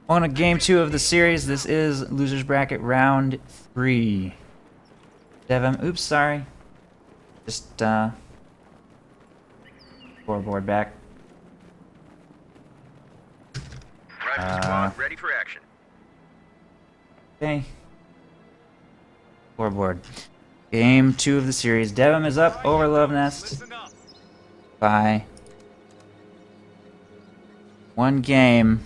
On to game 2 of the series. This is Losers Bracket Round 3. DevM, oops, sorry. Just, scoreboard back. Rifle squad ready for action. Okay. Scoreboard. Game 2 of the series. DevM is up over Luvnest by 1 game.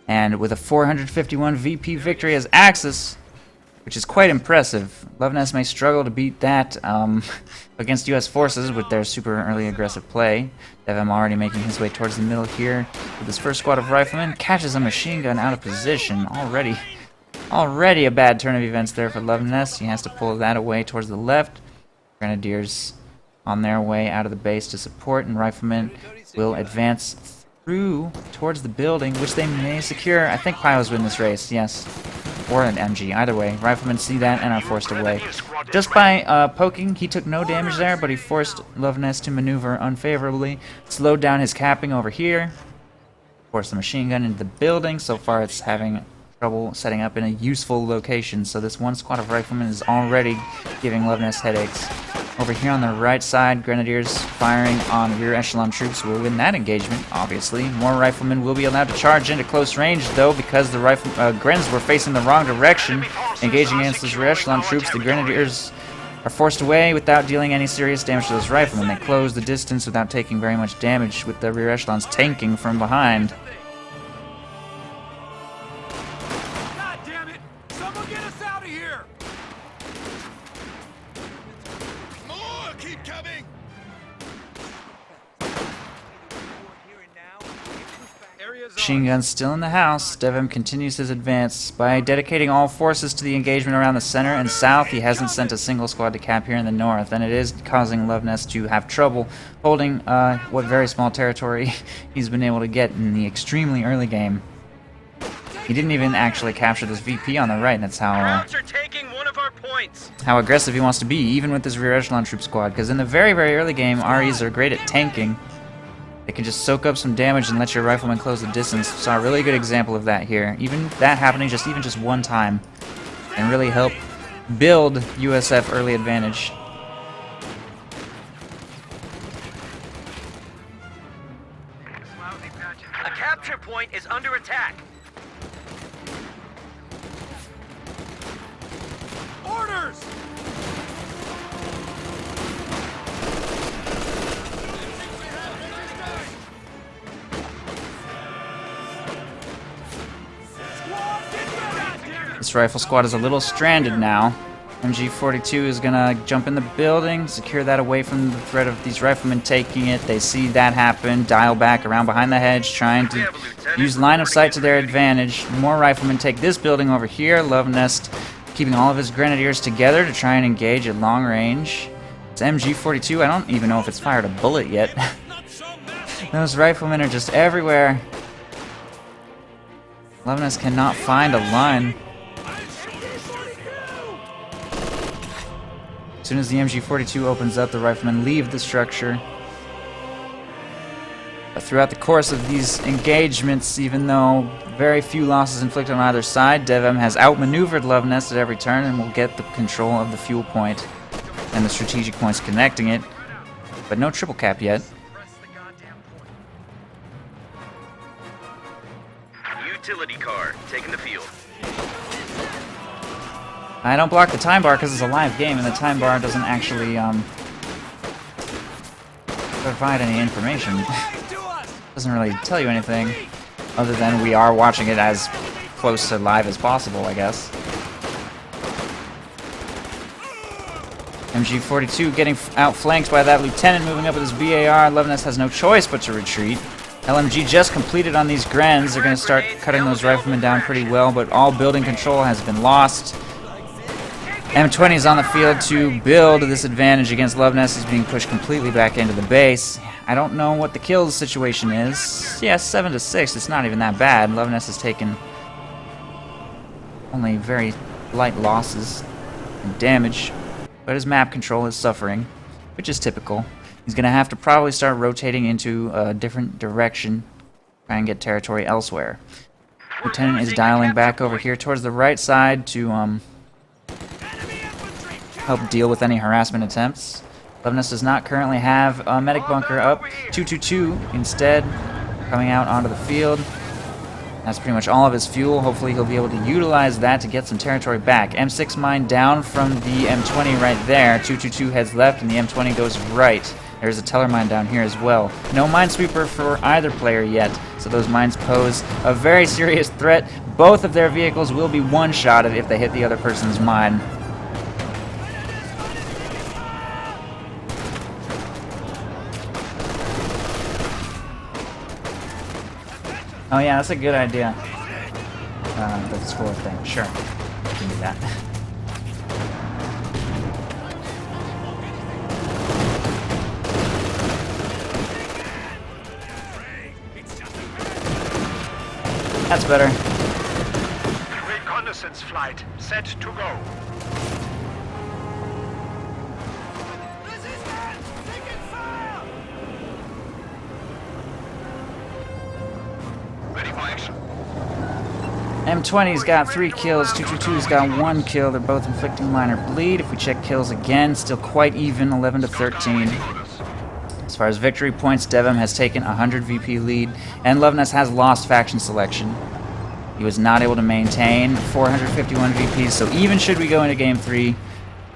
And with a 451 VP victory as Axis, which is quite impressive. Luvnest may struggle to beat that against US forces with their super early aggressive play. DevM already making his way towards the middle here with his first squad of riflemen. Catches a machine gun out of position. Already a bad turn of events there for Luvnest. He has to pull that away towards the left. Grenadiers on their way out of the base to support, and riflemen will advance through towards the building, which they may secure. I think Pyros win this race, yes. Or an MG, either way. Riflemen see that and are forced away. Just by poking, he took no damage there, but he forced Luvnest to maneuver unfavorably. Slowed down his capping over here. Forced the machine gun into the building. So far it's having trouble setting up in a useful location, so this one squad of riflemen is already giving Luvnest headaches. Over here on the right side, Grenadiers firing on rear echelon troops will win that engagement, obviously. More riflemen will be allowed to charge into close range, though, because the Grens were facing the wrong direction. Engaging against those rear echelon troops, the Grenadiers are forced away without dealing any serious damage to those riflemen. They close the distance without taking very much damage, with the rear echelons tanking from behind. God damn it! Someone get us out of here! Keep coming! Machine guns still in the house. DevM continues his advance by dedicating all forces to the engagement around the center and south. He hasn't sent a single squad to cap here in the north, and it is causing Luvnest to have trouble holding what very small territory he's been able to get in the extremely early game. He didn't even actually capture this VP on the right, and that's how taking one of our points. how aggressive he wants to be, even with this rear echelon troop squad, because in the very, very early game, REs are great at tanking. They can just soak up some damage and let your riflemen close the distance. Saw a really good example of that here. Even that happening even just one time, and really help build USF early advantage. A capture point is under attack. Orders! This rifle squad is a little stranded now. MG42 is gonna jump in the building, secure that away from the threat of these riflemen taking it. They see that happen, dial back around behind the hedge, trying to use line of sight to their advantage. More riflemen take this building over here. Luvnest keeping all of his grenadiers together to try and engage at long range. It's MG42. I don't even know if it's fired a bullet yet. Those riflemen are just everywhere. Luvnest cannot find a line. As soon as the MG42 opens up, the riflemen leave the structure. But throughout the course of these engagements, even though very few losses inflicted on either side, DevM has outmaneuvered Luvnest at every turn and will get the control of the fuel point and the strategic points connecting it. But no triple cap yet. Utility car taking the field. I don't block the time bar because it's a live game, and the time bar doesn't actually provide any information. Doesn't really tell you anything, other than we are watching it as close to live as possible, I guess. MG42 getting outflanked by that lieutenant moving up with his BAR. Luvnest has no choice but to retreat. LMG just completed on these Grens. They're going to start cutting those riflemen down pretty well, but all building control has been lost. M20 is on the field to build this advantage against Luvnest. He's being pushed completely back into the base. I don't know what the kills situation is. Yeah, 7 to 6. It's not even that bad. Luvnest has taken only very light losses and damage, but his map control is suffering, which is typical. He's going to have to probably start rotating into a different direction, try and get territory elsewhere. Lieutenant is dialing back over here towards the right side to help deal with any harassment attempts. Luvnest does not currently have a medic bunker up. 222 instead coming out onto the field. That's pretty much all of his fuel. Hopefully he'll be able to utilize that to get some territory back. M6 mine down from the M20 right there. 222 heads left and the M20 goes right. There's a teller mine down here as well. No minesweeper for either player yet, so those mines pose a very serious threat. Both of their vehicles will be one-shotted if they hit the other person's mine. Oh yeah, that's a good idea. The score thing, sure. We can do that. That's better. Reconnaissance flight set to go. Ready for action. M20's got 3 kills, 222's got 1 kill. They're both inflicting minor bleed. If we check kills again, still quite even, 11 to 13. As far as victory points, DevM has taken 100 VP lead, and Luvnest has lost faction selection. He was not able to maintain 451 VPs, so even should we go into Game 3,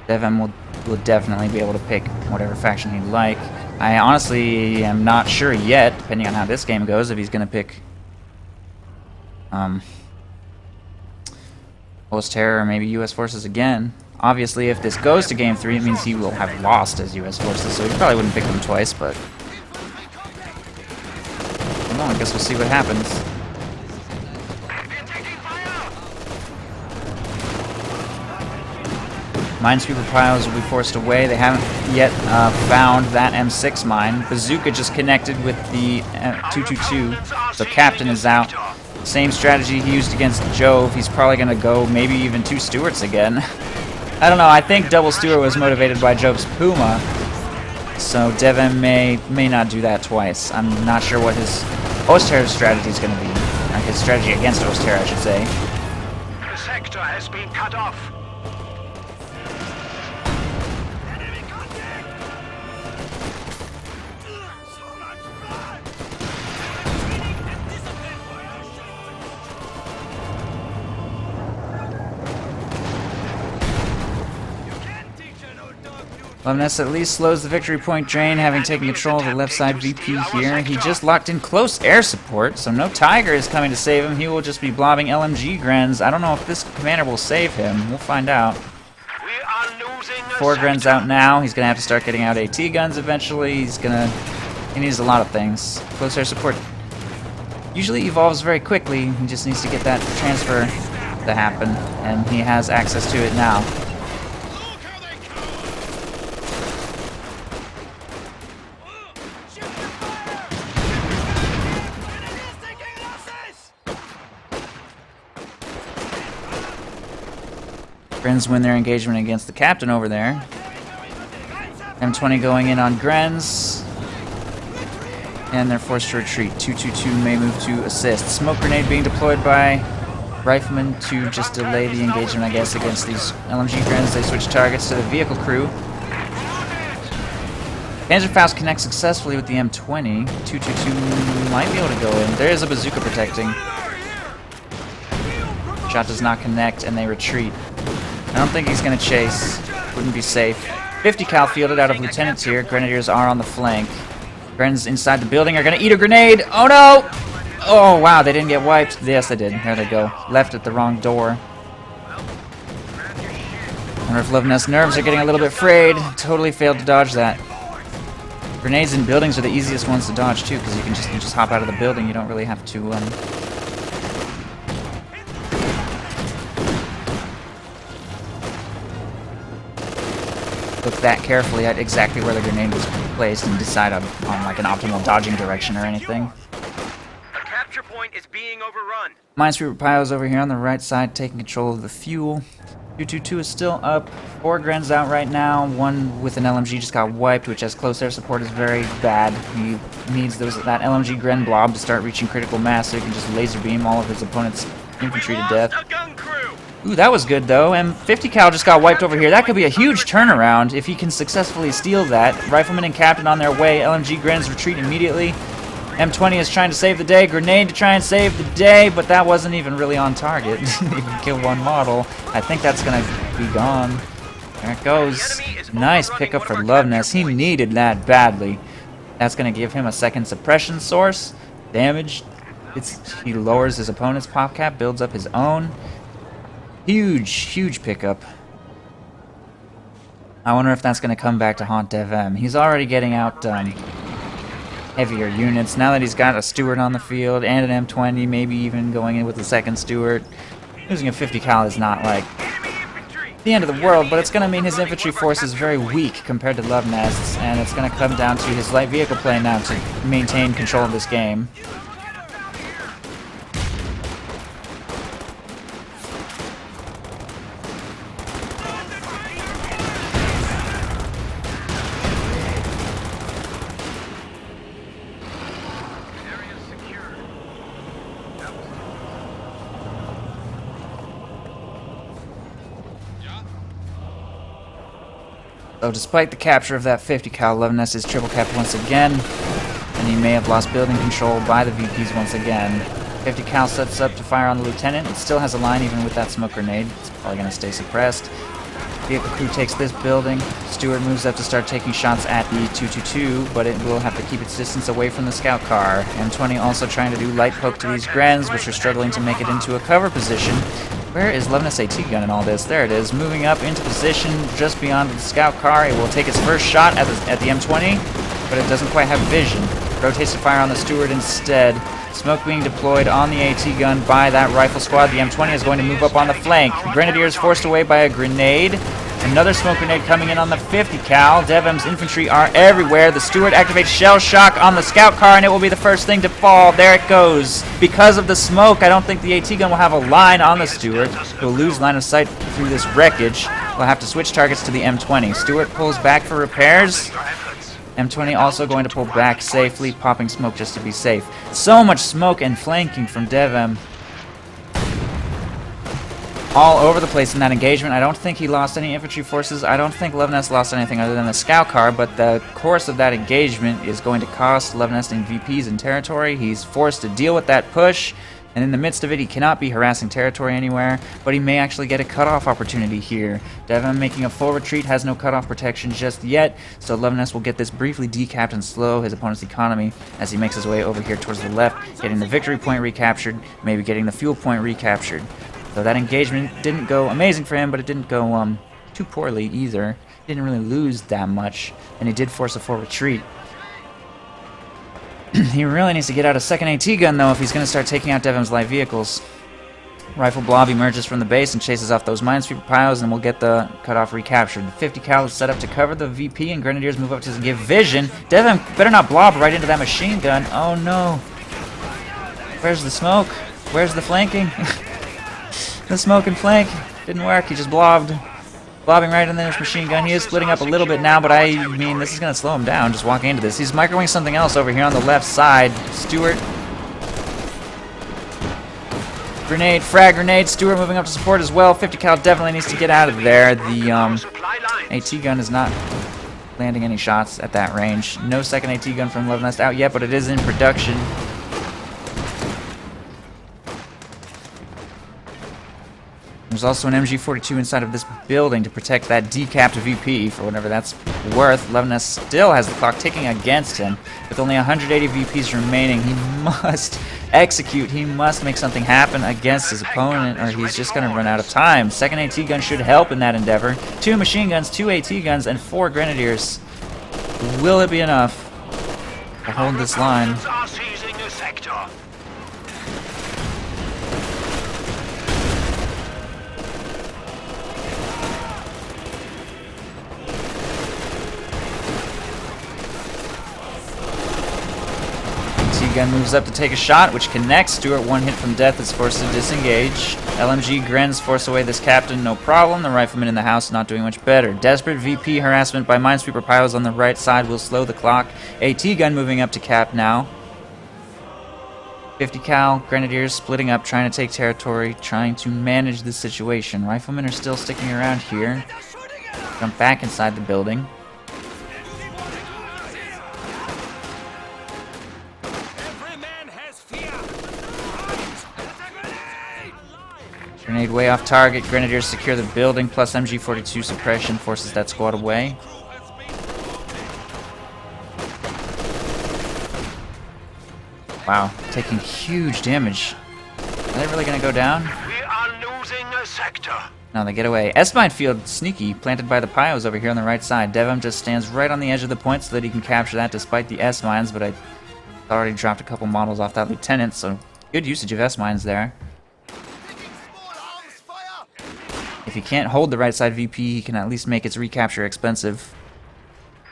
DevM will definitely be able to pick whatever faction he'd like. I honestly am not sure yet, depending on how this game goes, if he's going to pick Post Terror or maybe U.S. Forces again. Obviously, if this goes to Game 3, it means he will have lost as U.S. Forces, so he probably wouldn't pick them twice, but well, I guess we'll see what happens. Minesweeper piles will be forced away. They haven't yet found that M6 mine. Bazooka just connected with the 222, so Captain is out. Same strategy he used against Jove. He's probably going to go maybe even 2 Stuarts again. I don't know, I think Double Stewart was motivated by Jove's Puma, so DevM may not do that twice. I'm not sure what his Oster's strategy is going to be. Or his strategy against Oster, I should say. The sector has been cut off. Luvnest at least slows the victory point drain, having taken control of the left side VP here. He just locked in close air support, so no Tiger is coming to save him. He will just be blobbing LMG Grens. I don't know if this commander will save him. We'll find out. We are losing 4 Grens out now. He's going to have to start getting out AT guns eventually. He needs a lot of things. Close air support usually evolves very quickly. He just needs to get that transfer to happen, and he has access to it now. Grens win their engagement against the captain over there. M20 going in on Grens. And they're forced to retreat. 222 may move to assist. Smoke grenade being deployed by Rifleman to just delay the engagement, I guess, against these LMG Grens. They switch targets to the vehicle crew. Panzerfaust connects successfully with the M20. 222 might be able to go in. There is a bazooka protecting. Shot does not connect, and they retreat. I don't think he's going to chase. Wouldn't be safe. 50 cal fielded out of lieutenants here. Grenadiers are on the flank. Grens inside the building are going to eat a grenade. Oh no! Oh wow, they didn't get wiped. Yes, they did. There they go. Left at the wrong door. Wonder if Luvnest's nerves are getting a little bit frayed. Totally failed to dodge that. Grenades in buildings are the easiest ones to dodge too, because you just hop out of the building. You don't really have to look that carefully at exactly where the grenade was placed and decide on like an optimal dodging direction or anything. A capture point is being overrun. Minesweeper piles over here on the right side, taking control of the fuel. 222 is still up. 4 Grens out right now. 1 with an LMG just got wiped, which has close air support is very bad. He needs that LMG Gren blob to start reaching critical mass so he can just laser beam all of his opponent's infantry to death. A gun crew. Ooh, that was good though. M50 cal just got wiped over here. That could be a huge turnaround if he can successfully steal that. Rifleman and Captain on their way. LMG Grens retreat immediately. M20 is trying to save the day. Grenade to try and save the day, but that wasn't even really on target. Didn't even kill one model. I think that's gonna be gone. There it goes. Nice pickup for Luvnest. He needed that badly. That's gonna give him a second suppression source. Damage. He lowers his opponent's pop cap, builds up his own. Huge pickup. I wonder if that's gonna come back to haunt DevM. He's already getting out heavier units. Now that he's got a Stewart on the field and an M20, maybe even going in with the second Stewart, losing a 50 cal is not like the end of the world, but it's going to mean his infantry force is very weak compared to Luvnest's, and it's going to come down to his light vehicle play now to maintain control of this game. So despite the capture of that 50 cal, Luvnest is triple capped once again, and he may have lost building control by the VPs once again. 50 cal sets up to fire on the lieutenant. It still has a line even with that smoke grenade. It's probably going to stay suppressed. Vehicle crew takes this building. Stewart moves up to start taking shots at the 222, but it will have to keep its distance away from the scout car. M20 also trying to do light poke to these Grens, which are struggling to make it into a cover position. Where is Luvnest's AT gun in all this? There it is, moving up into position just beyond the scout car. It will take its first shot at the M20, but it doesn't quite have vision. Rotates to fire on the Stewart instead. Smoke being deployed on the AT gun by that rifle squad. The M20 is going to move up on the flank. Grenadiers forced away by a grenade. Another smoke grenade coming in on the 50 cal. DevM's infantry are everywhere. The Stewart activates shell shock on the scout car, and it will be the first thing to fall. There it goes. Because of the smoke, I don't think the AT gun will have a line on the Stewart. He'll lose line of sight through this wreckage. We'll have to switch targets to the M20. Stewart pulls back for repairs. M20 also going to pull back safely, popping smoke just to be safe. So much smoke and flanking from DevM. All over the place in that engagement. I don't think he lost any infantry forces. I don't think Luvnest lost anything other than the scout car, but the course of that engagement is going to cost Luvnest in VPs and territory. He's forced to deal with that push, and in the midst of it, he cannot be harassing territory anywhere, but he may actually get a cutoff opportunity here. DevM making a full retreat, has no cutoff protection just yet, so Luvnest will get this briefly decapped and slow his opponent's economy as he makes his way over here towards the left, getting the victory point recaptured, maybe getting the fuel point recaptured. So that engagement didn't go amazing for him, but it didn't go too poorly either. He didn't really lose that much, and he did force a full retreat. He really needs to get out a second AT gun, though, if he's going to start taking out DevM's light vehicles. Rifle blob emerges from the base and chases off those minesweeper piles, and we'll get the cutoff recaptured. The 50 cal is set up to cover the VP, and Grenadiers move up to give vision. DevM better not blob right into that machine gun. Oh, no. Where's the smoke? Where's the flanking? The smoke and flank didn't work. He just blobbed. Blobbing right in this machine gun. He is splitting up a little bit now, but I mean, this is going to slow him down just walking into this. He's microwaving something else over here on the left side. Stewart. Grenade, frag grenade. Stewart moving up to support as well. 50 cal definitely needs to get out of there. The AT gun is not landing any shots at that range. No second AT gun from Luvnest out yet, but it is in production. There's also an MG42 inside of this building to protect that decapped VP for whatever that's worth. Luvnest still has the clock ticking against him. With only 180 VPs remaining, he must execute. He must make something happen against his opponent, or he's just going to run out of time. Second AT gun should help in that endeavor. 2 machine guns, 2 AT guns, and 4 grenadiers. Will it be enough to hold this line? gun moves up to take a shot, which connects. Stewart, one hit from death, is forced to disengage. LMG Grens force away this captain, no problem. The rifleman in the house not doing much better. Desperate VP harassment by Minesweeper piles on the right side will slow the clock. AT gun moving up to cap now. 50 cal, Grenadiers splitting up, trying to take territory, trying to manage the situation. Riflemen are still sticking around here. Jump back inside the building. Grenade way off target. Grenadiers secure the building, plus MG42 suppression forces that squad away. Wow, taking huge damage. Are they really gonna go down? We are losing a sector. No, they get away. S-mine field, sneaky, planted by the Pyos over here on the right side. DevM just stands right on the edge of the point so that he can capture that despite the S-mines, but I already dropped a couple models off that lieutenant, so good usage of S-mines there. If he can't hold the right side VP, he can at least make its recapture expensive.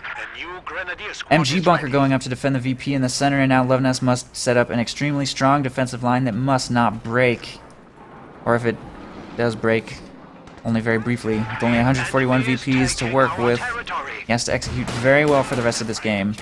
A new Grenadier squad MG is bunker ready. going up to defend the VP in the center, and now Luvnest must set up an extremely strong defensive line that must not break. Or if it does break, only very briefly. With only 141 VPs to work with, he has to execute very well for the rest of this game.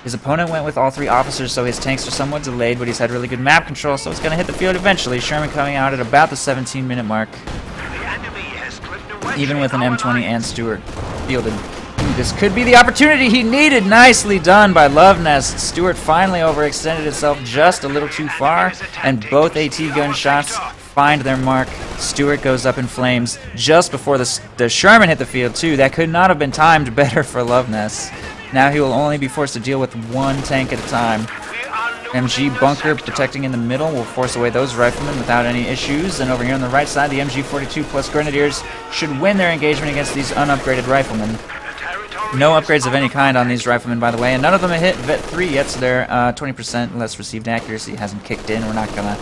His opponent went with all 3 officers, so his tanks are somewhat delayed, but he's had really good map control, so it's going to hit the field eventually. Sherman coming out at about the 17-minute mark, The enemy has driven away even with an our M20 and lines. Stewart fielded. Ooh, this could be the opportunity he needed. Nicely done by Luvnest. Stewart finally overextended itself just a little too far, and both AT gunshots find their mark. Stewart goes up in flames just before the Sherman hit the field, too. That could not have been timed better for Luvnest. Now he will only be forced to deal with 1 tank at a time. We are losing MG a bunker sector. protecting in the middle will force away those riflemen without any issues. And over here on the right side, the MG42 plus Grenadiers should win their engagement against these unupgraded riflemen. The territory No is upgrades of any under kind on these riflemen, by the way, and none of them have hit Vet 3 yet, so their 20% less received accuracy hasn't kicked in. We're not gonna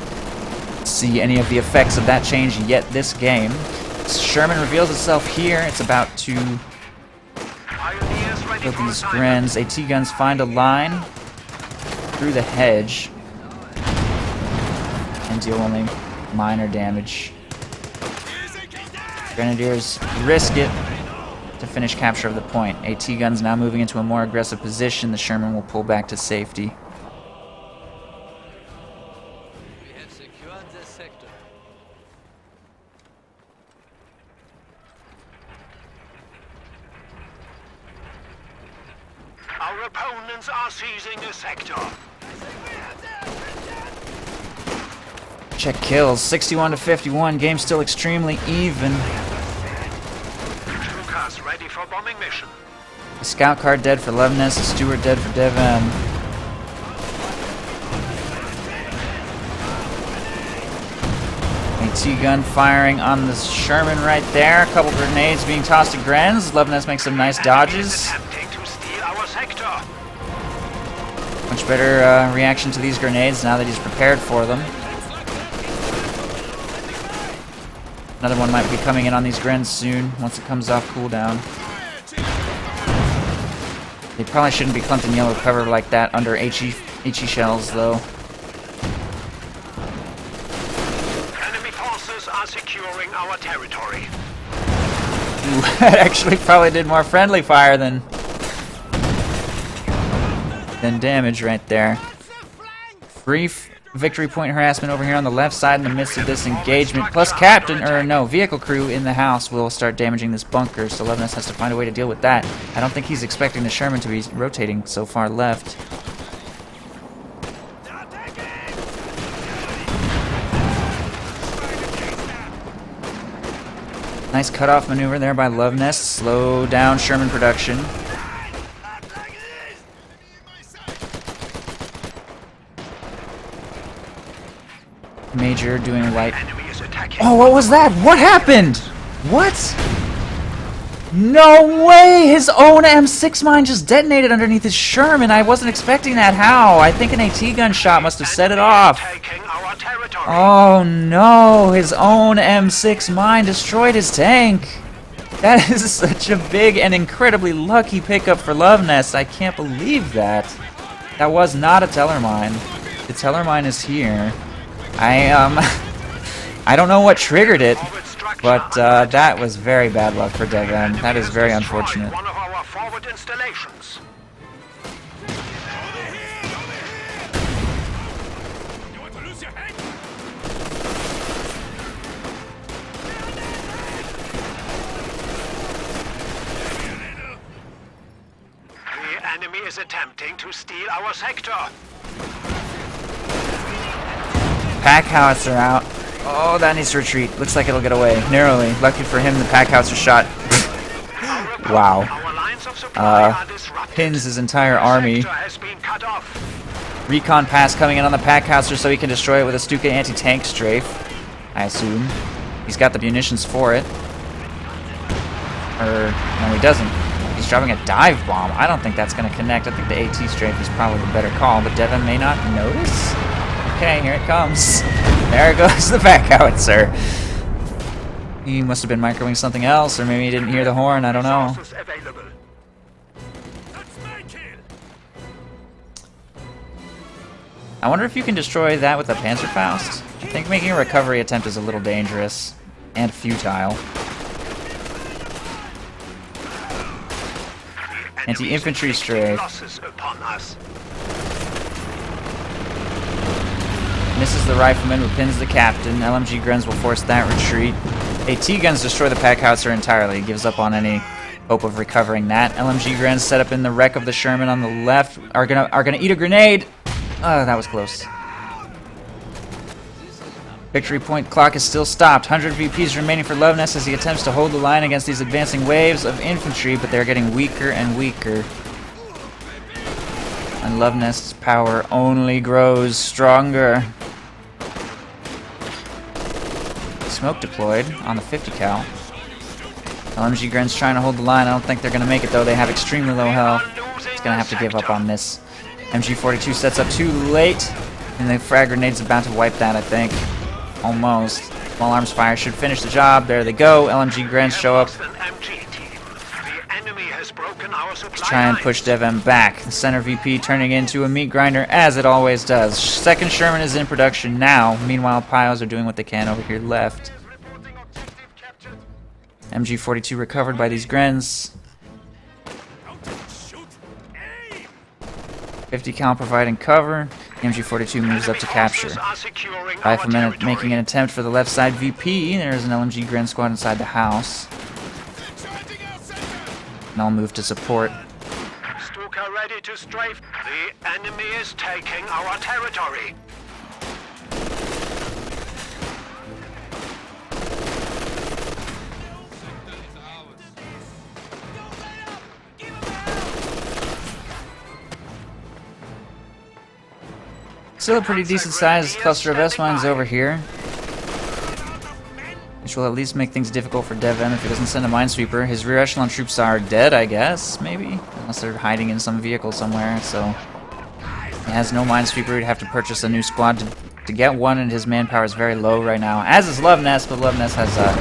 see any of the effects of that change yet this game. Sherman reveals itself here. It's about to Pioneers ready kill for these assignment. Grens. AT guns find a line through the hedge and deal only minor damage. Grenadiers risk it to finish capture of the point. AT guns now moving into a more aggressive position. The Sherman will pull back to safety. We have secured this sector. Our opponents are seizing a sector. Check kills, 61 to 51. Game still extremely even. Lucas ready for bombing mission. The scout car dead for Luvnest. The Stewart dead for DevM. AT gun firing on the Sherman right there. A couple grenades being tossed at Grens. Luvnest makes some nice dodges. Attempting to steal our sector. Much better reaction to these grenades now that he's prepared for them. Another one might be coming in on these Grens soon, once it comes off cooldown. They probably shouldn't be clumped in yellow cover like that under HE shells, though. Enemy forces are securing our territory. Ooh, that actually probably did more friendly fire than damage right there. Brief victory point harassment over here on the left side in the midst of this engagement. Plus vehicle crew in the house will start damaging this bunker, so Luvnest has to find a way to deal with that. I don't think he's expecting the Sherman to be rotating so far left. Nice cutoff maneuver there by Luvnest. Slow down Sherman production. Major doing light. Enemy is attacking. Oh, what was that? What happened? What? No way! His own M6 mine just detonated underneath his Sherman. I wasn't expecting that. How? I think an AT gun shot must have set it off. Taking our territory. Oh no! His own M6 mine destroyed his tank. That is such a big and incredibly lucky pickup for Luvnest. I can't believe that. That was not a teller mine. The The teller mine is here. I don't know what triggered it, but that was very bad luck for DevM. That is very unfortunate. One of our forward installations. You want to lose your head? The enemy is attempting to steal our sector. Pack howitzer out. Oh, that needs to retreat. Looks like it'll get away. Narrowly. Lucky for him, the pack howitzer shot. Wow. Our lines of supply are disrupted. Pins his entire army. Sector has been cut off. Recon pass coming in on the pack howitzer so he can destroy it with a Stuka anti-tank strafe. I assume. He's got the munitions for it. No, he doesn't. He's dropping a dive bomb. I don't think that's going to connect. I think the AT strafe is probably the better call, but DevM may not notice. Okay, here it comes. There goes the pack howitzer. He must have been microwing something else, or maybe he didn't hear the horn. I don't know. Resources available. That's my kill. I wonder if you can destroy that with a Panzerfaust. I think making a recovery attempt is a little dangerous and futile. Anti-infantry strafe. Losses upon us. Misses the rifleman, but pins the captain. LMG guns will force that retreat. AT guns destroy the pack howitzer entirely. Gives up on any hope of recovering that. LMG guns set up in the wreck of the Sherman on the left are gonna eat a grenade. Oh, that was close. Victory point clock is still stopped. 100 VPs remaining for Luvnest as he attempts to hold the line against these advancing waves of infantry, but they're getting weaker and weaker. And Luvnest's power only grows stronger. Smoke deployed on the 50 cal. LMG Gren's trying to hold the line. I don't think they're going to make it though. They have extremely low health. It's going to have to give up on this. MG42 sets up too late, and the frag grenade's about to wipe that, I think. Almost. Small arms fire should finish the job. There they go. LMG Grants show up. Let's try and push DevM back. The center VP turning into a meat grinder, as it always does. Second Sherman is in production now. Meanwhile, Pios are doing what they can over here left. MG42 recovered by these Grens. 50 cal providing cover. The MG42 moves up to capture. 5 minute making an attempt for the left side VP. There's an LMG Gren squad inside the house. And I'll move to support. Stuka ready to strafe. The enemy is taking our territory. Still a pretty decent sized cluster of S-mines over here, which will at least make things difficult for DevM if he doesn't send a minesweeper. His rear echelon troops are dead, I guess, maybe? Unless they're hiding in some vehicle somewhere, so... He has no minesweeper. He'd have to purchase a new squad to get one, and his manpower is very low right now. As is Luvnest, but Luvnest has a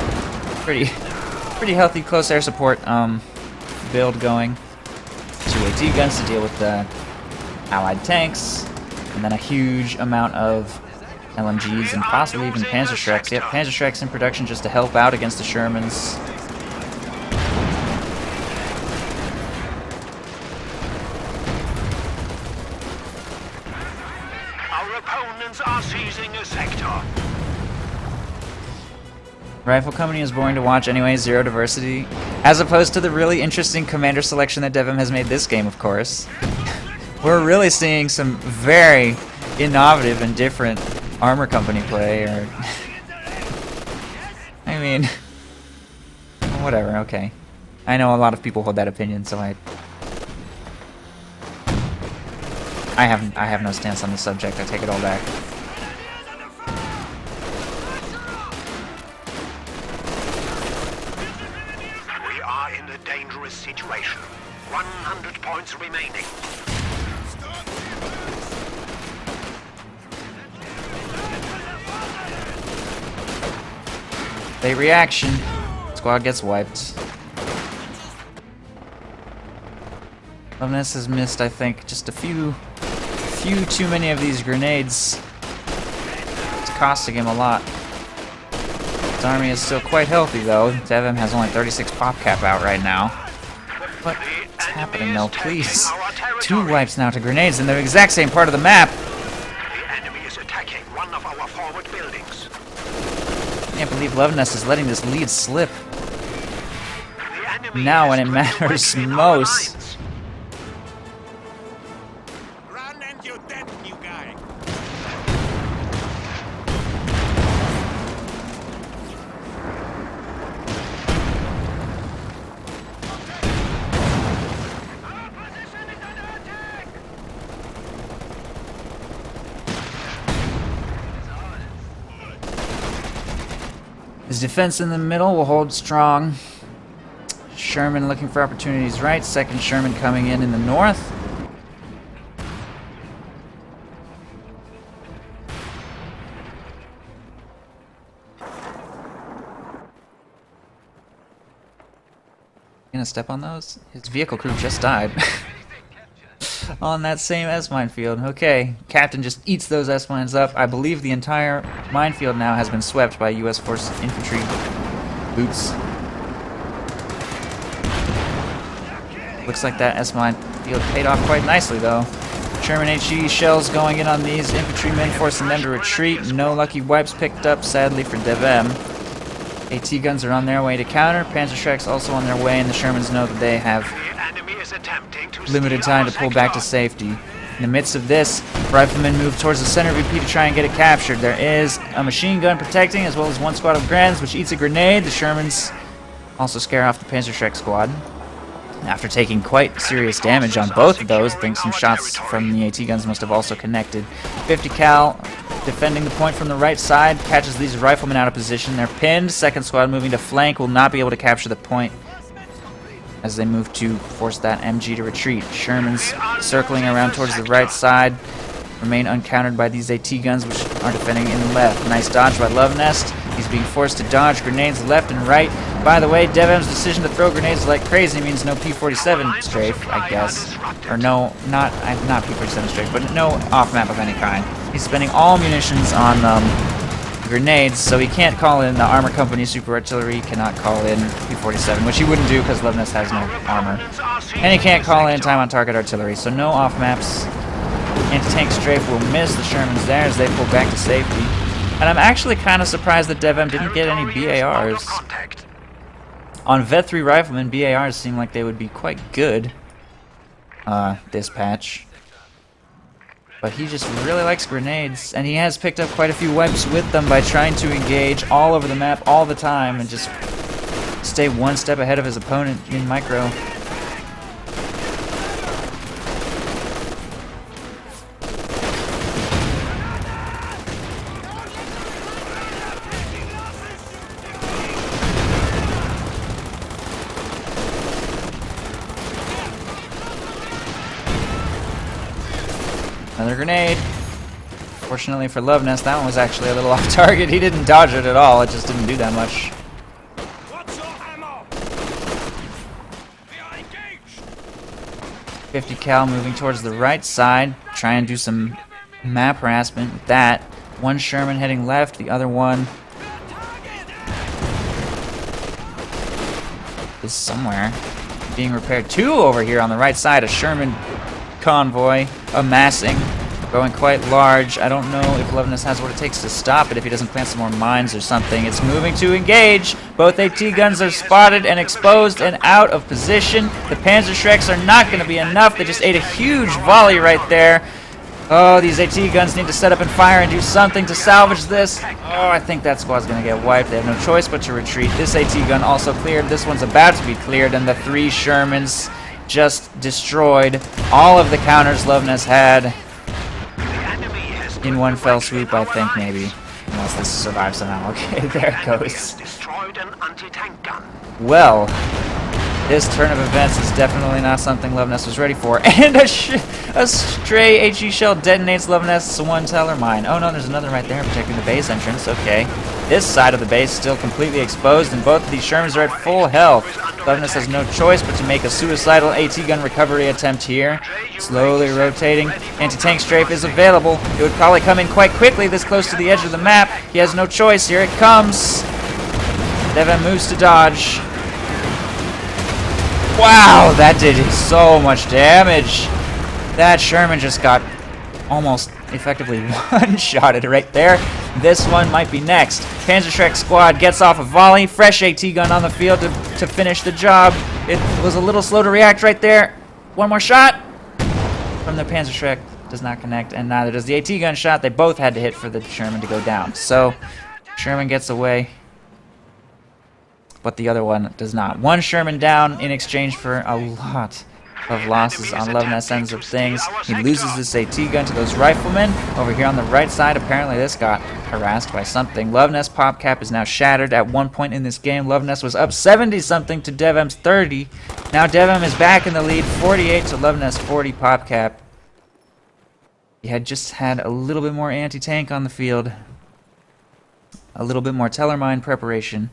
pretty healthy close air support build going. 2 AT guns to deal with the allied tanks, and then a huge amount of LMGs and possibly even Panzerschrecks. Yep, Panzerschrecks in production just to help out against the Shermans. Our opponents are seizing a sector. Rifle Company is boring to watch anyway, zero diversity. As opposed to the really interesting commander selection that DevM has made this game, of course. We're really seeing some very innovative and different Armor Company play, or... I mean... whatever, okay. I know a lot of people hold that opinion, so I have no stance on the subject, I take it all back. We are in a dangerous situation. 100 points remaining. They reaction. Squad gets wiped. Luvnest has missed, I think, just a few few too many of these grenades. It's costing him a lot. His army is still quite healthy though. DevM has only 36 pop cap out right now. What's happening though? Please. 2 wipes now to grenades in the exact same part of the map. The enemy is attacking one of our forward buildings. I can't believe Luvnest is letting this lead slip. The enemy Now when is it going to matters weaken our most. lines. Run and you're dead, new guy. His defense in the middle will hold strong. Sherman looking for opportunities right. Second Sherman coming in the north. Gonna step on those? His vehicle crew just died. On that same S-minefield. Okay, Captain just eats those S-mines up. I believe the entire minefield now has been swept by U.S. Force infantry boots. Looks like that S-mine field paid off quite nicely, though. Sherman HE shells going in on these infantrymen, forcing them to retreat. No lucky wipes picked up, sadly, for DevM. AT guns are on their way to counter. Panzerschrecks also on their way, and the Shermans know that they have The enemy is attempting to limited steal time our to pull back to sector. safety. In the midst of this, riflemen move towards the center VP to try and get it captured. There is a machine gun protecting, as well as 1 squad of Grens, which eats a grenade. The Shermans also scare off the Panzerschreck squad. After taking quite serious damage on both of those, I think some shots from the AT guns must have also connected. 50 cal defending the point from the right side, catches these riflemen out of position. They're pinned. Second squad moving to flank will not be able to capture the point as they move to force that MG to retreat. Sherman's circling around towards the right side, remain uncountered by these AT guns, which are defending in the left. Nice dodge by Luvnest. He's being forced to dodge grenades left and right. By the way, DevM's decision to throw grenades like crazy means no P-47 strafe, I guess. Or no, not P-47 strafe, but no off-map of any kind. He's spending all munitions on grenades, so he can't call in the armor company super artillery, cannot call in P-47, which he wouldn't do because Luvnest has no armor. And he can't call in time on target artillery, so no off-maps. Anti-tank strafe will miss the Shermans there as they pull back to safety. And I'm actually kind of surprised that DevM didn't get any BARs. On Vet 3 Riflemen, BARs seem like they would be quite good this patch. But he just really likes grenades, and he has picked up quite a few wipes with them by trying to engage all over the map all the time and just stay one step ahead of his opponent in micro. Another grenade. Fortunately for Luvnest, that one was actually a little off target. He didn't dodge it at all. It just didn't do that much. What's your ammo? We are engaged. 50 cal moving towards the right side. Try and do some map harassment with that. One Sherman heading left, the other one is somewhere being repaired. 2 over here on the right side. A Sherman convoy amassing, growing quite large. I don't know if Luvnest has what it takes to stop it if he doesn't plant some more mines or something. It's moving to engage. Both AT guns are spotted and exposed and out of position. The Panzerschrecks are not going to be enough. They just ate a huge volley right there. Oh, these AT guns need to set up and fire and do something to salvage this. Oh, I think that squad's going to get wiped. They have no choice but to retreat. This AT gun also cleared. This one's about to be cleared, and the 3 Shermans just destroyed all of the counters Luvnest had in one fell swoop, I think, maybe. Unless this survives somehow. Okay, there it goes. Destroyed an anti-tank gun. Well, This turn of events is definitely not something Luvnest was ready for. And a stray HE shell detonates Luvnest's one teller mine. Oh no, there's another right there protecting the base entrance. Okay. This side of the base is still completely exposed, and both of these Shermans are at full health. Luvnest has no choice but to make a suicidal AT gun recovery attempt here. Slowly rotating. Anti-tank strafe is available. It would probably come in quite quickly this close to the edge of the map. He has no choice. Here it comes. DevM moves to dodge. Wow, that did so much damage. That Sherman just got almost effectively one-shotted right there. This one might be next. Panzerschreck squad gets off a volley. Fresh AT gun on the field to finish the job. It was a little slow to react right there. One more shot from the Panzerschreck. Does not connect, and neither does the AT gun shot. They both had to hit for the Sherman to go down. So Sherman gets away, but the other one does not. One Sherman down in exchange for a lot of losses on Luvnest's ends of things. He loses this AT gun to those riflemen. Over here on the right side, apparently this got harassed by something. Luvnest's pop cap is now shattered. At one point in this game, Luvnest was up 70-something to DevM's 30. Now DevM is back in the lead, 48 to Luvnest's 40 pop cap. He had just had a little bit more anti-tank on the field. A little bit more teller mine preparation.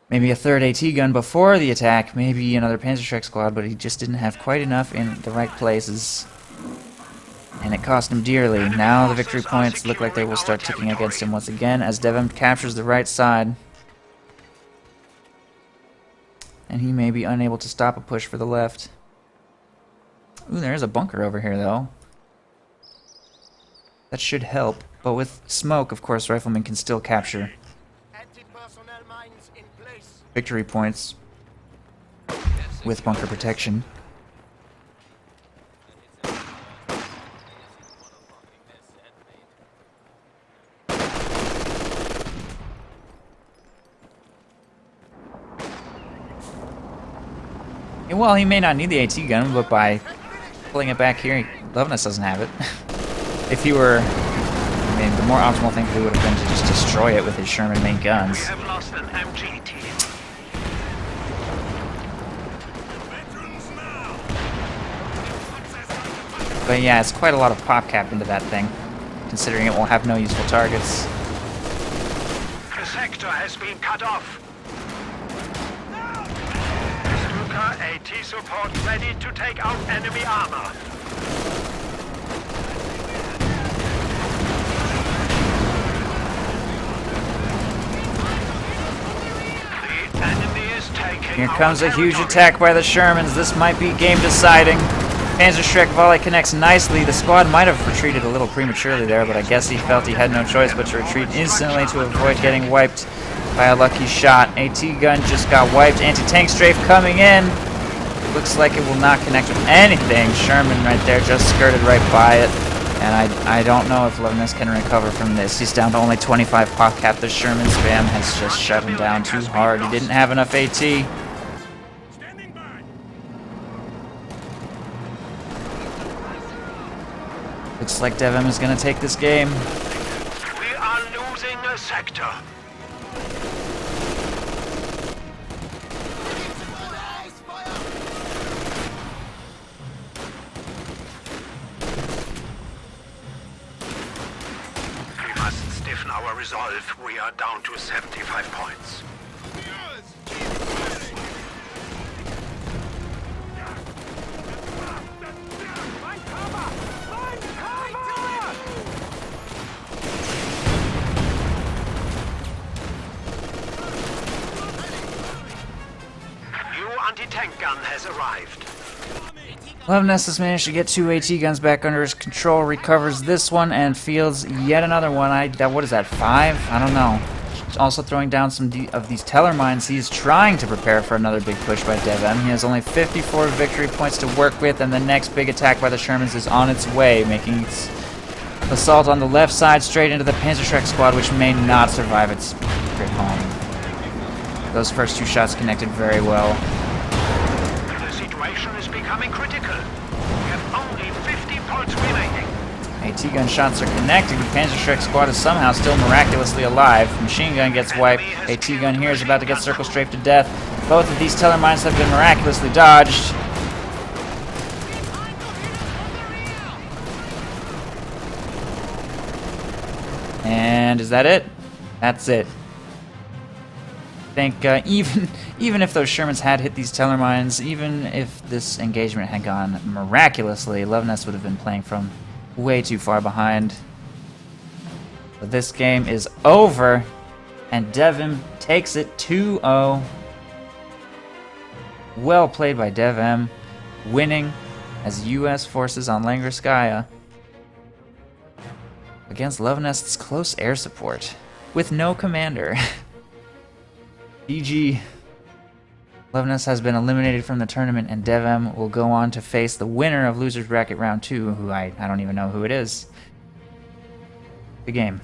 Maybe a third AT gun before the attack, maybe another Panzerschreck squad, but he just didn't have quite enough in the right places. And it cost him dearly. Now the victory points look like they will start ticking against him once again as DevM captures the right side. And he may be unable to stop a push for the left. Ooh, there's a bunker over here though. That should help, but with smoke, of course, riflemen can still capture victory points with bunker protection. And while he may not need the AT gun, but by pulling it back here, Luvnest doesn't have it. If he were, I mean, the more optimal thing to do would have been to just destroy it with his Sherman main guns. We have lost an MG team. But yeah, it's quite a lot of pop cap into that thing, considering it will have no useful targets. The sector has been cut off. Stuka AT support ready to take out enemy armor. The enemy is taking Here our comes a huge territory. attack by the Shermans. This might be game deciding. Panzerschreck volley connects nicely. The squad might have retreated a little prematurely there, but I guess he felt he had no choice but to retreat instantly to avoid getting wiped by a lucky shot. AT gun just got wiped. Anti-tank strafe coming in. Looks like it will not connect with anything. Sherman right there just skirted right by it. And I don't know if Luvnest can recover from this. He's down to only 25 pop cap. The Sherman spam has just shut him down too hard. He didn't have enough AT. Looks like DevM is going to take this game. We are losing a sector. We must stiffen our resolve. We are down to 75 points. Anti-tank gun has arrived. Luvnest has managed to get 2 AT guns back under his control, recovers this one, and fields yet another one. What is that, 5? I don't know. Also throwing down some of these teller mines. He is trying to prepare for another big push by DevM. He has only 54 victory points to work with, and the next big attack by the Shermans is on its way, making its assault on the left side straight into the Panzerschreck squad, which may not survive its trip home. Those first 2 shots connected very well. The situation is becoming critical. We have only 50 points remaining. AT gun shots are connecting. The Panzerschreck squad is somehow still miraculously alive. Machine gun gets wiped. AT gun here is about to get circle strafed to death. Both of these teller mines have been miraculously dodged. And is that it? That's it. I think even if those Shermans had hit these teller mines, even if this engagement had gone miraculously, Luvnest would have been playing from way too far behind. But this game is over, and DevM takes it 2-0. Well played by DevM, winning as U.S. forces on Langrskaya against Luvnest's close air support with no commander. GG. Luvnest has been eliminated from the tournament, and DevM will go on to face the winner of Losers Bracket Round 2, who I don't even know who it is. Good game.